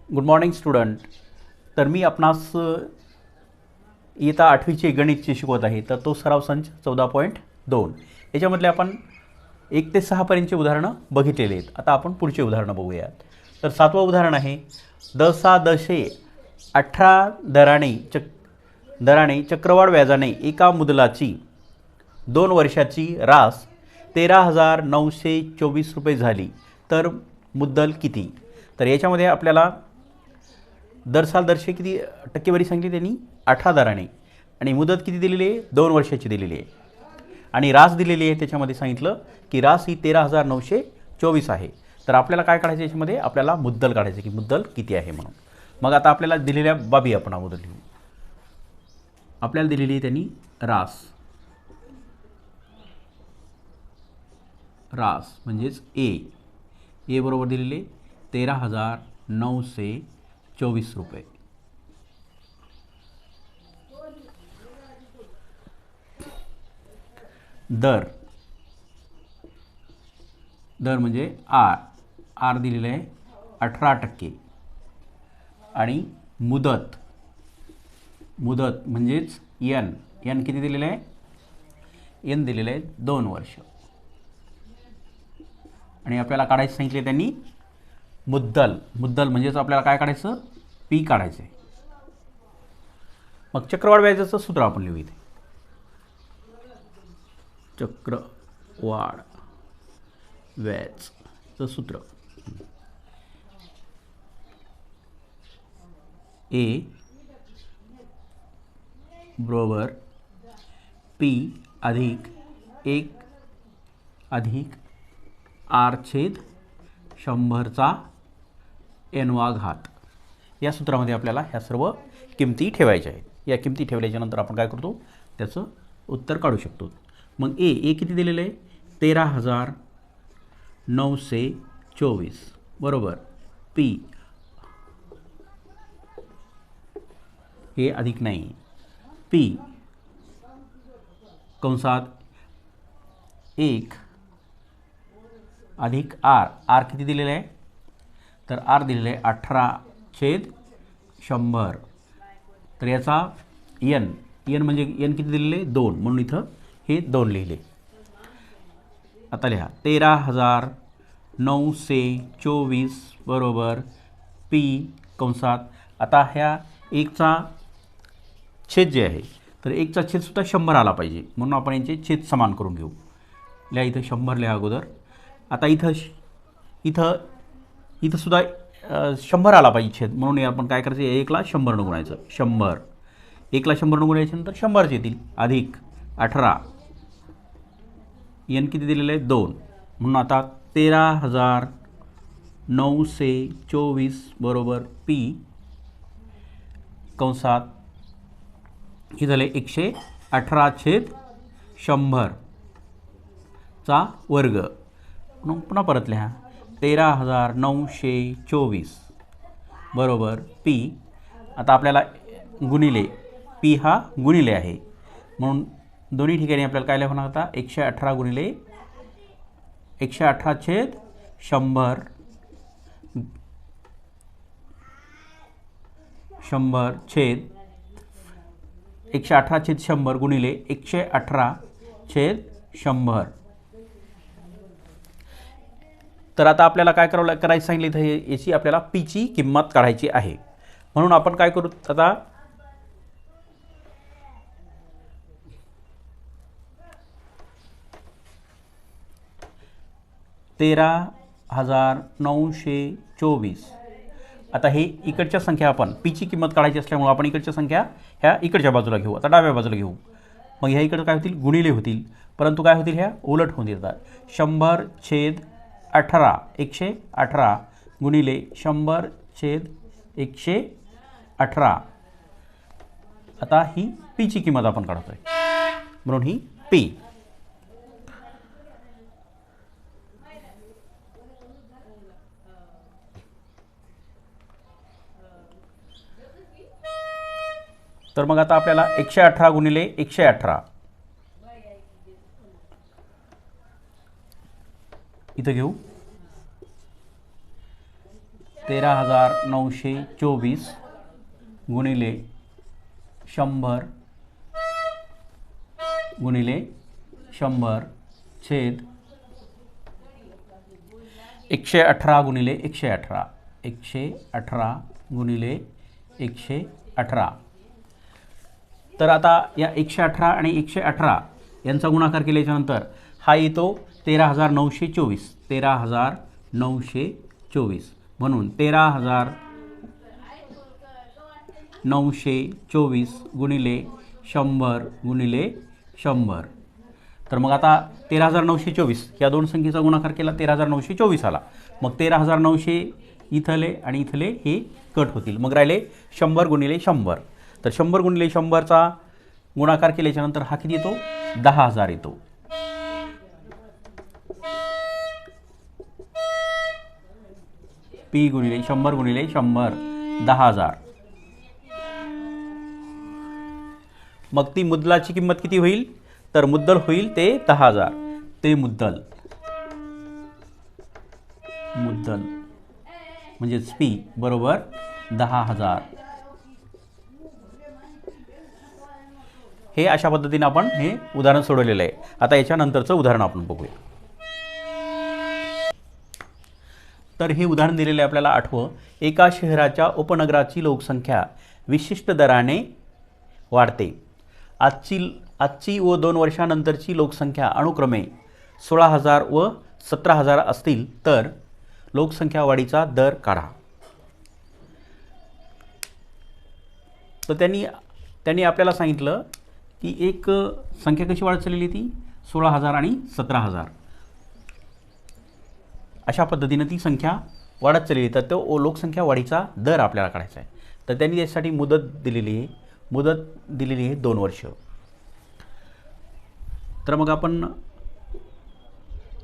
Good morning student. तर मी आपणास इयत्ता 8वीचे गणितचे शिकवत आहे. तर तो सराव संच 14.2 याच्यामधले आपण 1 ते 6पर्यंतचे उदाहरणं बघितलेले आहेत. आता आपण पुढचे उदाहरणं बघूयात. तर 7वं उदाहरण आहे, दसा दशे 18 दराने चक्रवाढ व्याजाने एका मुदलाची 2 वर्षाची रास 13,924 रुपये झाली, तर मुद्दल किती? तर याच्यामध्ये आपल्याला दर साल दरशे किती टक्केवारी सांगितली त्यांनी 18 दराने, आणि मुदत किती दिलेली आहे? 2 वर्षाची दिलेली आहे, आणि रास दिलेली आहे. त्याच्यामध्ये सांगितलं की रास ही 13,924 आहे. तर आपल्याला काय काढायचं याच्यामध्ये? आपल्याला मुद्दल काढायचं की मुद्दल किती आहे म्हणून. मग आता आपल्याला दिलेल्या बाबी आपण अगोदर लिहू. आपल्याला दिलेली आहे त्यांनी रास म्हणजेच ए बरोबर दिलेले 13,924 रुपये. दर म्हणजे आर दिलेलं आहे 18%, आणि मुदत म्हणजेच एन किती दिलेलं आहे? एन दिलेलं आहे 2 वर्ष. आणि आपल्याला काढायचं सांगितले त्यांनी मुद्दल म्हणजेच आपल्याला काय काढायचं? पी काढायचं आहे. मग चक्रवाढ व्याजाचं सूत्र आपण लिहू इथे. चक्रवाढ व्याजचं सूत्र ए बरोबर पी अधिक 1 अधिक R/100चा n-वा घात. या सूत्रामध्ये आपल्याला ह्या सर्व किमती ठेवायच्या आहेत. या किमती ठेवल्याच्यानंतर आपण काय करतो? त्याचं उत्तर काढू शकतो. मग ए किती दिलेलं आहे? 13,924 बरोबर पी हे अधिक नाही, पी कंसात 1 अधिक आर किती दिलेलं आहे? तर आर दिलेलं आहे 18/100. तर याचा एन म्हणजे एन किती दिलेले आहे? 2, म्हणून इथं हे 2 लिहिले. आता लिहा 13,924 बरोबर पी कंसात. आता ह्या 1चा छेद जे आहे, तर 1चा छेदसुद्धा 100 आला पाहिजे, म्हणून आपण यांचे छेद समान करून घेऊ. लिहा इथं 100 लिहा अगोदर. आता इथं सुद्धा 100 आला पाहिजे छेद, म्हणून आपण काय करायचं? 1ला 100 न गुणायचं. 1ला 100 न गुणायच्यानंतर 100 येतील, अधिक 18 एन किती दिलेलं आहे? 2, म्हणून आता 13,924 बरोबर पी कंसात हे झाले 118/100चा वर्ग. मग पुन्हा परत लिहा 13,924 बरोबर पी. आता आपल्याला गुणिले पी हा गुणिले आहे, म्हणून दोन्ही ठिकाणी आपल्याला काय लिहावं लागतं? 118 गुणिले 118/100 छेद 118/100 गुणिले 118/100. तर आता आपल्याला काय करायचं सांगितलं इथं? याची आपल्याला पीची किंमत काढायची आहे. म्हणून आपण काय करू? आता 13,924. आता हे इकडच्या संख्या आपण पीची किंमत काढायची असल्यामुळे आपण इकडच्या संख्या ह्या इकडच्या बाजूला घेऊ. आता डाव्या बाजूला घेऊ. मग ह्या इकडं काय होतील? गुणिले होतील, परंतु काय होतील? ह्या उलट होऊन येतात. 100/18 118 गुणिले 100/118. आता ही पीची किंमत आपण काढतोय, म्हणून ही पी. तर मग आता आपल्याला 118 गुणिले 118 इथं घेऊ. 13,924 गुणिले 100 गुणिले 100 छेद 118 गुणिले 118 118 गुणिले 118. तर आता या 118 आणि 118 यांचा गुणाकार केल्याच्यानंतर हा येतो 13,924 13,924 म्हणून 13,924 गुणिले 100 गुणिले 100. तर मग आता 13,924 या दोन संख्येचा गुणाकार केला 13,924 आला. मग 13,900 इथले आणि इथले हे कट होतील. मग राहिले 100 गुणिले 100. तर 100 गुणिले 100चा गुणाकार केल्याच्यानंतर हा किती येतो 10,000 येतो. पी गुणिले 100 गुणिले 100 10,000. मग ती मुद्दलाची किंमत किती होईल तर मुद्दल होईल ते 10,000. ते मुद्दल म्हणजेच पी बरोबर 10,000. हे अशा पद्धतीने आपण हे उदाहरण सोडवलेलं आहे. आता याच्यानंतरचं उदाहरण आपण बघूया. तर हे उदाहरण दिलेलं आहे आपल्याला. आठवं, एका शहराच्या उपनगराची लोकसंख्या विशिष्ट दराने वाढते. आजची व 2 वर्षानंतरची लोकसंख्या अनुक्रमे 16,000 व 17,000 असतील तर लोकसंख्या वाढीचा दर काढा. तर त्यांनी आपल्याला सांगितलं की एक संख्या कशी वाढत चाललेली ती 16,000 आणि 17,000 अशा पद्धतीने ती संख्या वाढत चाललेली. तर तो लोकसंख्या वाढीचा दर आपल्याला काढायचा आहे. तर त्यांनी यासाठी मुदत दिलेली आहे. मुदत दिलेली आहे 2 वर्ष. तर मग आपण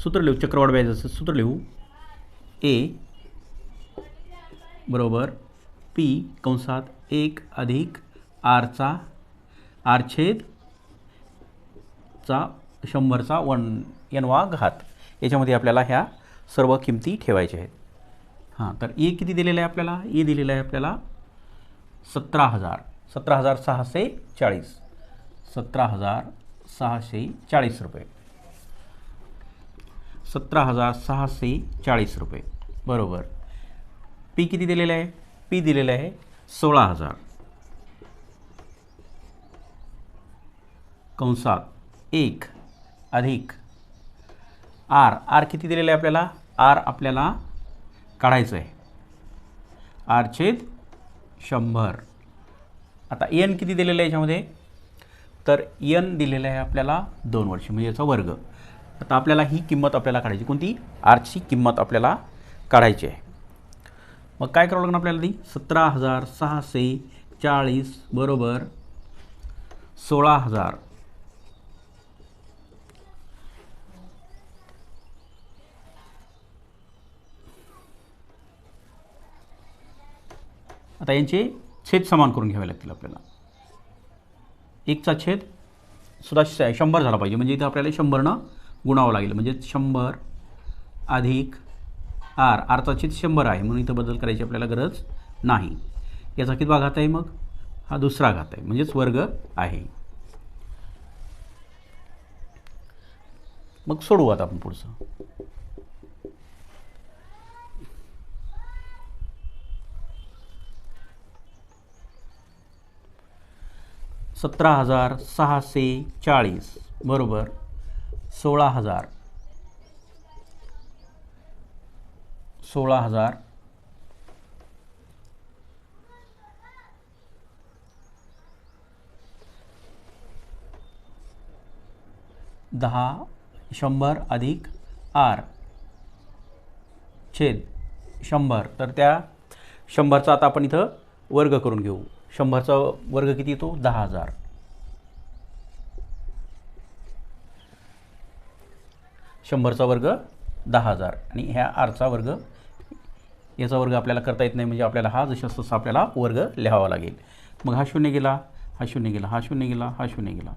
सूत्र लिहू. चक्रवाढ व्याजाचं सूत्र लिहू. ए बरोबर पी कंसात 1 अधिक आरचा आर छेद चा 100चा n-वा घात. याच्यामध्ये आपल्याला ह्या सर्व किमती ठेवायच्या आहेत. हां, तर ए किती दिलेलं आहे आपल्याला. ए दिलेलं आहे आपल्याला 17,000 17,640 17,640 रुपये 17,640 रुपये बरोबर. पी किती दिलेलं आहे. पी दिलेलं आहे 16,000 कंसात 1 अधिक आर किती दिलेलं आहे आपल्याला. आर आपल्याला काढायचं आहे आर छेद 100. आता एन किती दिलेलं आहे याच्यामध्ये तर एन दिलेलं आहे आपल्याला 2 वर्ष म्हणजे याचा वर्ग. आता आपल्याला ही किंमत आपल्याला काढायची. कोणती आरची किंमत आपल्याला काढायची आहे. मग काय करावं लागणार आपल्याला ती 17,640 बरोबर 16,000 आता यांचे छेद समान करून घ्यावे लागतील आपल्याला. 1चा छेद सुद्धा 100 झाला पाहिजे म्हणजे इथं आपल्याला 100नं गुणावं लागेल. म्हणजे 100 अधिक आरचा छेद 100 आहे म्हणून इथं बदल करायची आपल्याला गरज नाही. याचा कितवा घात आहे मग हा दुसरा घात आहे म्हणजेच वर्ग आहे. मग सोडवू आता आपण पुढचं. 17,640 बरोबर 16,000 100 अधिक आर छेद 100. तर त्या 100चा आता आपण इथं वर्ग करून घेऊ. 100चा वर्ग किती येतो 10,000. 100चा वर्ग 10,000 आणि ह्या आरचा वर्ग याचा वर्ग आपल्याला करता येत नाही म्हणजे आपल्याला हा जसा तसा आपल्याला वर्ग लिहावा लागेल. मग हा शून्य गेला, हा शून्य गेला, हा शून्य गेला, हा शून्य गेला,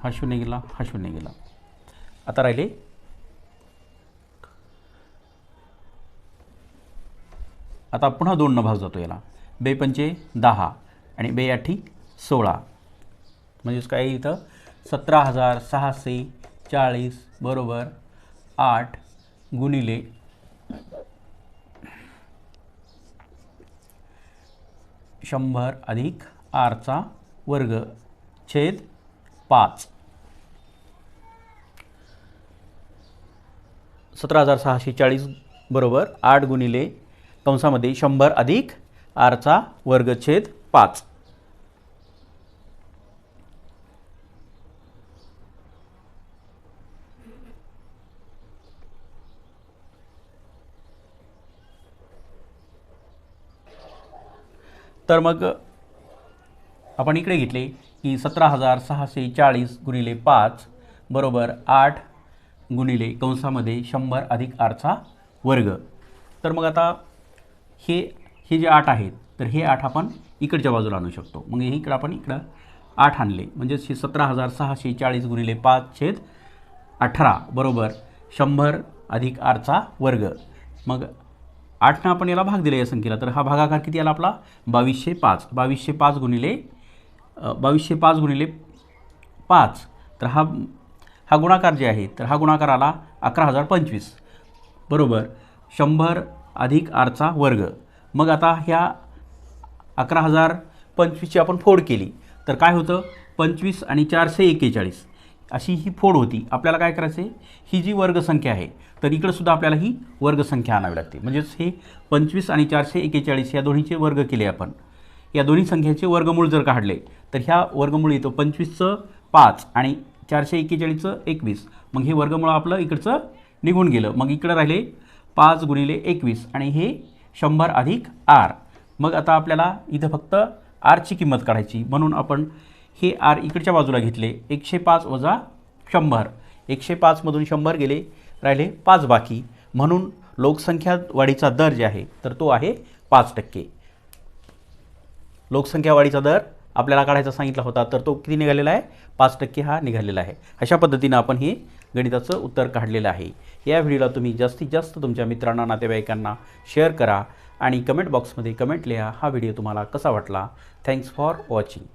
हा शून्य गेला, हा शून्य गेला. आता राहिले आता पुन्हा 2 भाग जातो याला. 2 पंचे 10 आणि 2 आठी 16. म्हणजेच काय इथं 17,640 बरोबर 8 गुणिले 100 अधिक r चा वर्ग छेद 5. 17,640 बरोबर 8 गुणिले कंसामध्ये 100 अधिक r चा वर्ग छेद 5. तर मग आपण इकडे घेतले की 17,640 गुणिले 5 बरोबर 8 गुणिले कंसामध्ये 100 अधिक r चा वर्ग. तर मग आता हे जे 8 आहेत तर हे 8 आपण इकडच्या बाजूला आणू शकतो. मग हे इकडं आपण इकडं 8 आणले म्हणजेच हे 17,640 गुणिले 5 छेद 18 बरोबर 100 अधिक r चा वर्ग. मग 8 आपण याला भाग दिला या संख्येला, तर हा भागाकार किती आला आपला 2205. 2205 गुणिले 5 तर हा गुणाकार जे आहे तर हा गुणाकार आला 11,025 बरोबर 100 अधिक r चा वर्ग. मग आता ह्या 11,025ची आपण फोड केली तर काय होतं 25 आणि 441 अशी ही फोड होती. आपल्याला काय करायचं आहे ही जी वर्गसंख्या आहे तर इकडं सुद्धा आपल्याला ही वर्गसंख्या आणावी लागते. म्हणजेच हे 25 आणि 441 या दोन्हीचे वर्ग केले आपण. या दोन्ही संख्येचे वर्गमूळ जर काढले तर ह्या वर्गमूळ येतो 25चं 5 आणि 441चं 21. मग हे वर्गमूळ आपलं इकडचं निघून गेलं. मग इकडं राहिले 5 गुणिले 21 आणि हे 100 अधिक r. मग आता आपल्याला इथं फक्त rची किंमत काढायची म्हणून आपण हे r इकडच्या बाजूला घेतले. 105 वजा 100. 105मधून 100 गेले राहिले 5 बाकी. म्हणून लोकसंख्या वाढीचा दर जे आहे तर तो आहे 5%. लोकसंख्या वाढीचा दर आपल्याला काढायचा सांगितला होता तर तो किती निघालेला आहे 5% हा निघालेला आहे. अशा पद्धतीने आपण हे गणिताचं उत्तर काढलेलं आहे. या व्हिडिओला तुम्ही जास्तीत जास्त तुमच्या मित्रांना नातेवाईकांना शेअर करा आणि कमेंट बॉक्समध्ये कमेंट लिहा हा व्हिडिओ तुम्हाला कसा वाटला. Thanks for watching.